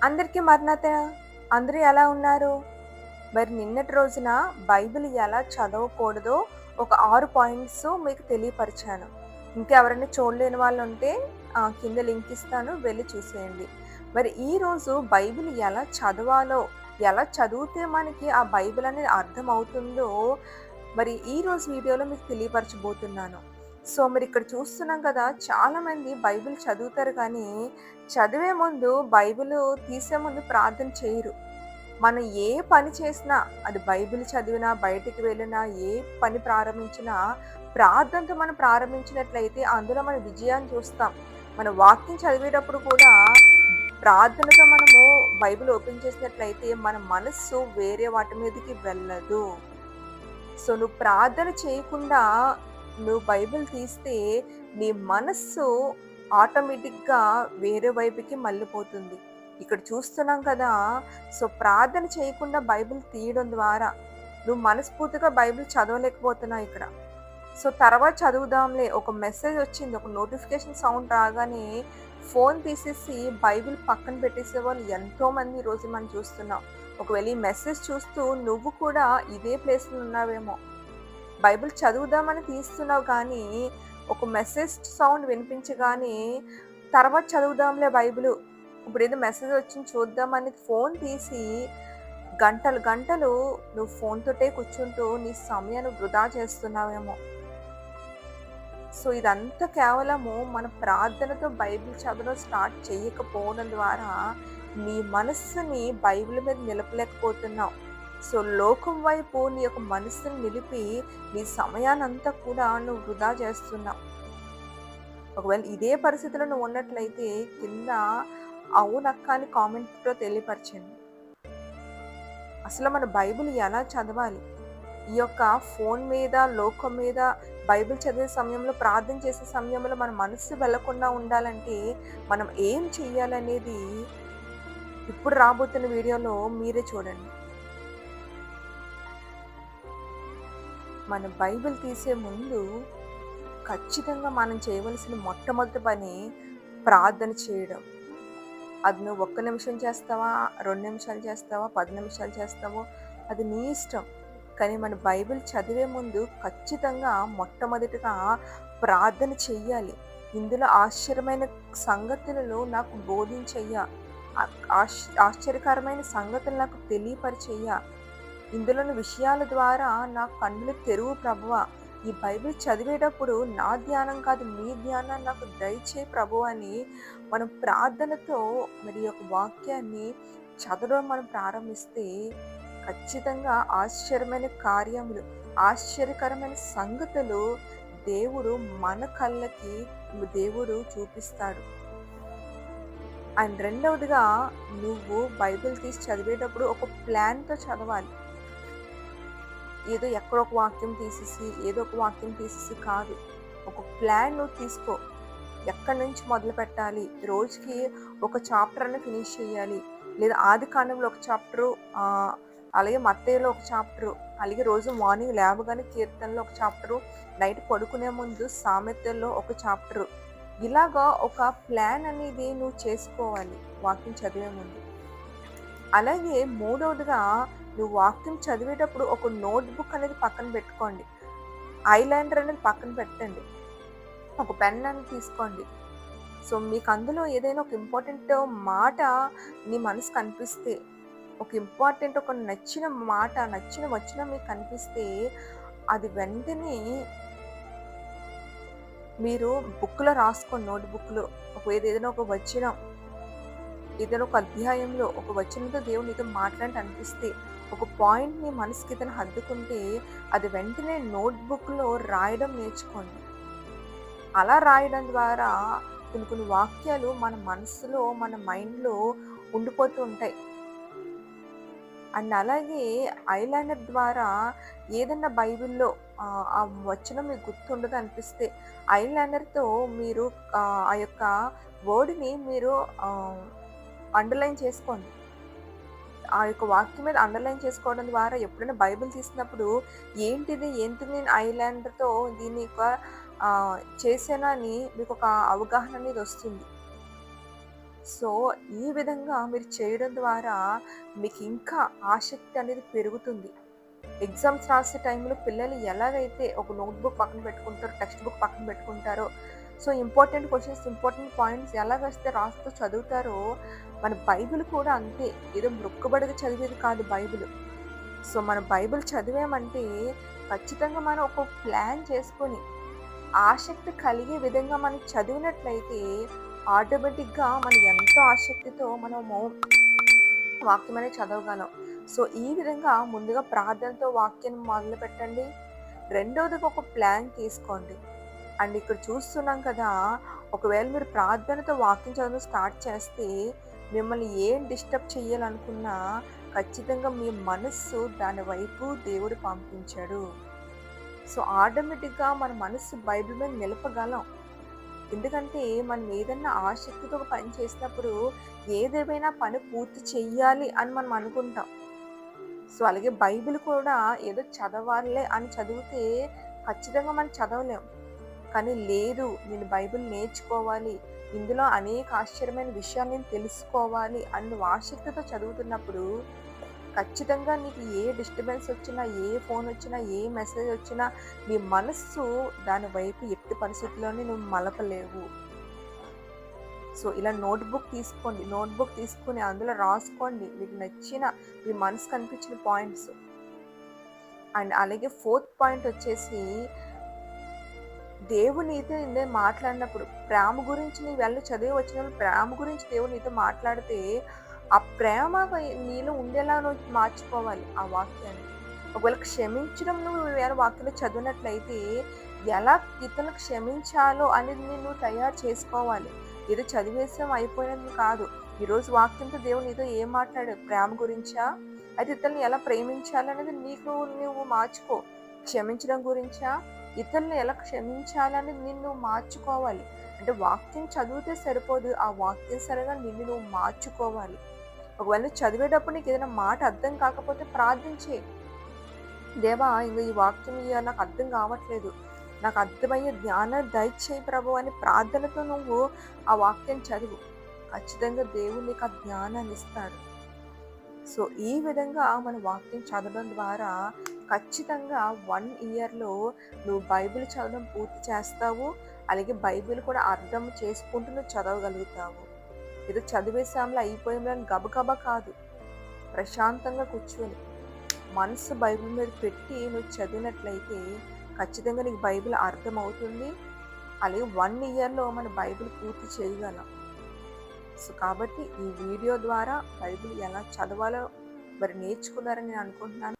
అందరికీ మరణాత. అందరూ ఎలా ఉన్నారు? మరి నిన్నటి రోజున బైబిల్ ఎలా చదవకూడదో ఒక 6 పాయింట్స్ మీకు తెలియపరిచాను. ఇంకెవరైనా చూడలేని వాళ్ళుంటే కింద లింక్ ఇస్తాను, వెళ్లి చూసేయండి. మరి ఈరోజు బైబిల్ ఎలా చదవాలో, ఎలా చదివితే మనకి ఆ బైబిల్ అనేది అర్థమవుతుందో మరి ఈరోజు వీడియోలో మీకు తెలియపరచబోతున్నాను. సో, మరిక్కడ చూస్తున్నాం కదా! చాలామంది బైబిల్ చదువుతారు కానీ, చదివే ముందు బైబిలు తీసే ముందు ప్రార్థన చేయరు. మనం ఏ పని చేసినా, అది బైబిల్ చదివినా, బయటికి వెళ్ళినా, ఏ పని ప్రారంభించినా, ప్రార్థనతో మనం ప్రారంభించినట్లయితే అందులో మన విజయాన్ని చూస్తాం. మన వాక్యం చదివేటప్పుడు కూడా ప్రార్థనతో మనము బైబిల్ ఓపెన్ చేసినట్లయితే మన మనస్సు వేరే వాటి మీదకి వెళ్ళదు. సో, నువ్వు ప్రార్థన చేయకుండా నువ్వు బైబిల్ తీస్తే నీ మనస్సు ఆటోమేటిక్‌గా వేరే వైపుకి మళ్ళిపోతుంది. ఇక్కడ చూస్తున్నాం కదా! సో, ప్రార్థన చేయకుండా బైబిల్ తీయడం ద్వారా నువ్వు మనస్ఫూర్తిగా బైబిల్ చదవలేకపోతున్నావు ఇక్కడ. సో, తర్వాత చదువుదాంలే ఒక మెసేజ్ వచ్చింది. ఒక నోటిఫికేషన్ సౌండ్ రాగానే ఫోన్ తీసేసి బైబిల్ పక్కన పెట్టేసేవాళ్ళు ఎంతోమంది ఈరోజు మనం చూస్తున్నాం. ఒకవేళ ఈ మెసేజ్ చూస్తూ నువ్వు కూడా ఇదే ప్లేస్‌లో ఉన్నావేమో. బైబిల్ చదువుదామని తీస్తున్నావు కానీ, ఒక మెసేజ్ సౌండ్ వినిపించగానే తర్వాత చదువుదాంలే బైబిలు. ఇప్పుడేదో మెసేజ్ వచ్చింది చూద్దామని ఫోన్ తీసి గంటలు గంటలు నువ్వు ఫోన్ తోటే కూర్చుంటూ నీ సమయాన్ని వృధా చేస్తున్నావేమో. సో, ఇదంతా కేవలము మన ప్రార్థనతో బైబిల్ చదవడం స్టార్ట్ చేయకపోవడం ద్వారా నీ మనస్సుని బైబిల్ మీద నిలపలేకపోతున్నావు. సో, లోకం వైపు నీ యొక్క మనస్సుని నిలిపి నీ సమయాన్నంతా కూడా నువ్వు వృధా చేస్తున్నావు. ఒకవేళ ఇదే పరిస్థితిలో నువ్వు ఉన్నట్లయితే కింద అవునక్క అని కామెంట్‌లో తెలియపరచండి. అసలు మన బైబిల్ ఎలా చదవాలి? ఈ యొక్క ఫోన్ మీద, లోకం మీద బైబిల్ చదివే సమయంలో, ప్రార్థన చేసే సమయంలో మన మనస్సు వెళ్ళకుండా ఉండాలంటే, మనం ఏం చెయ్యాలనేది ఇప్పుడు రాబోతున్న వీడియోలో మీరే చూడండి. మన బైబిల్ తీసే ముందు ఖచ్చితంగా మనం చేయవలసిన మొట్టమొదటి పని ప్రార్థన చేయడం. అది నువ్వు 1 నిమిషం చేస్తావా, 2 నిమిషాలు చేస్తావా, 10 నిమిషాలు చేస్తావో అది నీ ఇష్టం. కానీ మన బైబిల్ చదివే ముందు ఖచ్చితంగా మొట్టమొదటిగా ప్రార్థన చెయ్యాలి. ఇందులో ఆశ్చర్యమైన సంగతులను నాకు బోధించయ్యా. ఆశ్చర్యకరమైన సంగతులు నాకు తెలియపరిచయ్యా. ఇందులోని విషయాల ద్వారా నా కన్నులు తెరువు ప్రభువా. ఈ బైబిల్ చదివేటప్పుడు నా ధ్యానం కాదు నీ ధ్యానాన్ని నాకు దయచేయి ప్రభువా అని మనం ప్రార్థనతో మరి యొక్క వాక్యాన్ని చదవడం మనం ప్రారంభిస్తే ఖచ్చితంగా ఆశ్చర్యమైన కార్యములు, ఆశ్చర్యకరమైన సంగతులు దేవుడు మన కళ్ళకి దేవుడు చూపిస్తాడు. అండ్ రెండవదిగా నువ్వు బైబిల్ తీసి చదివేటప్పుడు ఒక ప్లాన్‌తో చదవాలి. ఏదో ఎక్కడో ఒక వాక్యం తీసేసి, ఏదో ఒక వాక్యం తీసేసి కాదు. ఒక ప్లాన్ నువ్వు తీసుకో. ఎక్కడి నుంచి మొదలుపెట్టాలి? రోజుకి ఒక చాప్టర్ అన్నా ఫినిష్ చేయాలి. లేదా ఆదికాండంలో ఒక చాప్టరు, అలాగే మత్తయిలో ఒక చాప్టరు, అలాగే రోజు మార్నింగ్ లేవగానే కీర్తనలో ఒక చాప్టరు, నైట్ పడుకునే ముందు సామెతల్లో ఒక చాప్టరు. ఇలాగా ఒక ప్లాన్ అనేది నువ్వు చేసుకోవాలి వాక్యం చదివే ముందు. అలాగే మూడవదిగా నువ్వు వాక్యం చదివేటప్పుడు ఒక నోట్‌బుక్ అనేది పక్కన పెట్టుకోండి. ఐలైనర్ అనేది పక్కన పెట్టండి. ఒక పెన్ అని తీసుకోండి. సో, మీకు అందులో ఏదైనా ఒక ఇంపార్టెంట్ మాట నీ మనసుకు అనిపిస్తే, ఒక ఇంపార్టెంట్ ఒక నచ్చిన మాట, నచ్చిన వచనం మీకు కనిపిస్తే, అది వెంటనే మీరు బుక్‌లో రాసుకోండి నోట్‌బుక్‌లో. ఏదైనా ఒక వచనం, ఏదైనా ఒక అధ్యాయంలో ఒక వచనంతో దేవుడు నీతో మాట్లాడినట్టు అనిపిస్తే, ఒక పాయింట్ నీ మనసుకి ఏదైనా హత్తుకుంటే, అది వెంటనే నోట్‌బుక్‌లో రాయడం నేర్చుకోండి. అలా రాయడం ద్వారా కొన్ని కొన్ని వాక్యాలు మన మనసులో, మన మైండ్‌లో ఉండిపోతూ ఉంటాయి. అండ్ అలాగే ఐలైనర్ ద్వారా ఏదన్నా బైబిల్‌లో ఆ వచనం మీకు గుర్తుండదు అనిపిస్తే, ఐలైనర్‌తో మీరు ఆ యొక్క వర్డ్‌ని మీరు ఆహ్, అండర్‌లైన్ చేసుకోండి. ఆ యొక్క వాక్యం మీద అండర్‌లైన్ చేసుకోవడం ద్వారా ఎప్పుడైనా బైబిల్ తీసినప్పుడు ఏంటిది? ఎందుకు నేను ఐలైనర్‌తో దీన్ని చేశానా అని మీకొక అవగాహన అనేది వస్తుంది. సో, ఈ విధంగా మీరు చేయడం ద్వారా మీకు ఇంకా ఆసక్తి అనేది పెరుగుతుంది. ఎగ్జామ్స్ రాసే టైంలో పిల్లలు ఎలాగైతే ఒక నోట్‌బుక్ పక్కన పెట్టుకుంటారో, టెక్స్ట్ బుక్ పక్కన పెట్టుకుంటారో, so, important questions, important points ఎలాగొస్తే రాస్తూ చదువుతారో, మన బైబిల్ కూడా అంతే. ఏదో మొక్కుబడిగా చదివేది కాదు బైబిల్. సో, మనం బైబిల్ చదివామంటే ఖచ్చితంగా మనం ఒక ప్లాన్ చేసుకొని, ఆసక్తి కలిగే విధంగా మనం చదివినట్లయితే ఆటోమేటిక్‌గా మనం ఎంతో ఆసక్తితో మనము వాక్యం అనేది చదవగలం. సో, ఈ విధంగా ముందుగా ప్రార్థనతో వాక్యాన్ని మొదలుపెట్టండి. రెండోదిగా ఒక ప్లాన్ తీసుకోండి. అండ్ ఇక్కడ చూస్తున్నాం కదా! ఒకవేళ మీరు ప్రార్థనతో వాక్యం చదవడం స్టార్ట్ చేస్తే, మిమ్మల్ని ఏం డిస్టర్బ్ చేయాలనుకున్నా ఖచ్చితంగా మీ మనస్సు దాని వైపు దేవుడు పంపించాడు. సో, ఆటోమేటిక్‌గా మన మనస్సు బైబిల్ మీద నిలపగలం. ఎందుకంటే మనం ఏదన్నా ఆసక్తితో ఒక పని చేసినప్పుడు ఏదేమైనా పని పూర్తి చెయ్యాలి అని మనం అనుకుంటాం. సో, అలాగే బైబిల్ కూడా ఏదో చదవాలిలే అని చదివితే ఖచ్చితంగా మనం చదవలేం. కానీ లేదు, నేను బైబిల్ నేర్చుకోవాలి, ఇందులో అనేక ఆశ్చర్యమైన విషయాలు నేను తెలుసుకోవాలి అని నువ్వు ఆసక్తితో చదువుతున్నప్పుడు ఖచ్చితంగా నీకు ఏ డిస్టర్బెన్స్ వచ్చినా, ఏ ఫోన్ వచ్చినా, ఏ మెసేజ్ వచ్చినా నీ మనస్సు దాని వైపు ఎట్టి పరిస్థితుల్లోని నువ్వు మలపలేవు. సో, ఇలా నోట్‌బుక్ తీసుకోండి. నోట్‌బుక్ తీసుకొని అందులో రాసుకోండి. మీకు నచ్చిన మీ మనసుకు అనిపించిన పాయింట్స్. అండ్ అలాగే ఫోర్త్ పాయింట్ వచ్చేసి దేవుడు నీతో మాట్లాడినప్పుడు ప్రేమ గురించి నీవెళ్ళి చదివి వచ్చినప్పుడు ప్రేమ గురించి దేవుడు నీతో మాట్లాడితే ఆ ప్రేమ నీలో ఉండేలా నువ్వు మార్చుకోవాలి ఆ వాక్యాన్ని. ఒకవేళ క్షమించడం నువ్వు వేరే వాక్యంలో చదివినట్లయితే ఎలా ఇతరులకు క్షమించాలో అనేది నువ్వు తయారు చేసుకోవాలి. ఏదో చదివేసాం అయిపోయినది కాదు. ఈరోజు వాక్యంతో దేవుడు నీతో ఏం మాట్లాడాడు? ప్రేమ గురించా? అయితే ఇతరులను ఎలా ప్రేమించాలనేది నీకు నువ్వు మార్చుకో. క్షమించడం గురించా? ఇతరులను ఎలా క్షమించాలని నిన్ను మార్చుకోవాలి. అంటే వాక్యం చదివితే సరిపోదు. ఆ వాక్యం సరిగా నిన్ను నువ్వు మార్చుకోవాలి. ఒకవేళ చదివేటప్పుడు నీకు ఏదైనా మాట అర్థం కాకపోతే ప్రార్థన చేయి. దేవా, ఇంగ ఈ వాక్యం నాకు అర్థం కావట్లేదు. నాకు అర్థమయ్యే జ్ఞానాన్ని దయచేయి ప్రభు అని ప్రార్థనతో నువ్వు ఆ వాక్యం చదువు. ఖచ్చితంగా దేవుడు నీకు ఆ జ్ఞానాన్ని ఇస్తాడు. సో, ఈ విధంగా మన వాక్యం చదవడం ద్వారా ఖచ్చితంగా 1 ఇయర్‌లో నువ్వు బైబిల్ చదవడం పూర్తి చేస్తావు. అలాగే బైబిల్ కూడా అర్థం చేసుకుంటూ నువ్వు చదవగలుగుతావు. ఏదో చదివేసాంలే అయిపోయింలే అని గబగబా కాదు. ప్రశాంతంగా కూర్చొని మనసు బైబిల్ మీద పెట్టి నువ్వు చదివినట్లయితే ఖచ్చితంగా నీకు బైబిల్ అర్థమవుతుంది. అలాగే 1 ఇయర్‌లో మన బైబిల్ పూర్తి చేయగలం. సో, కాబట్టి ఈ వీడియో ద్వారా బైబిల్ ఎలా చదవాలో మరి నేర్చుకున్నారని నేను అనుకుంటున్నాను.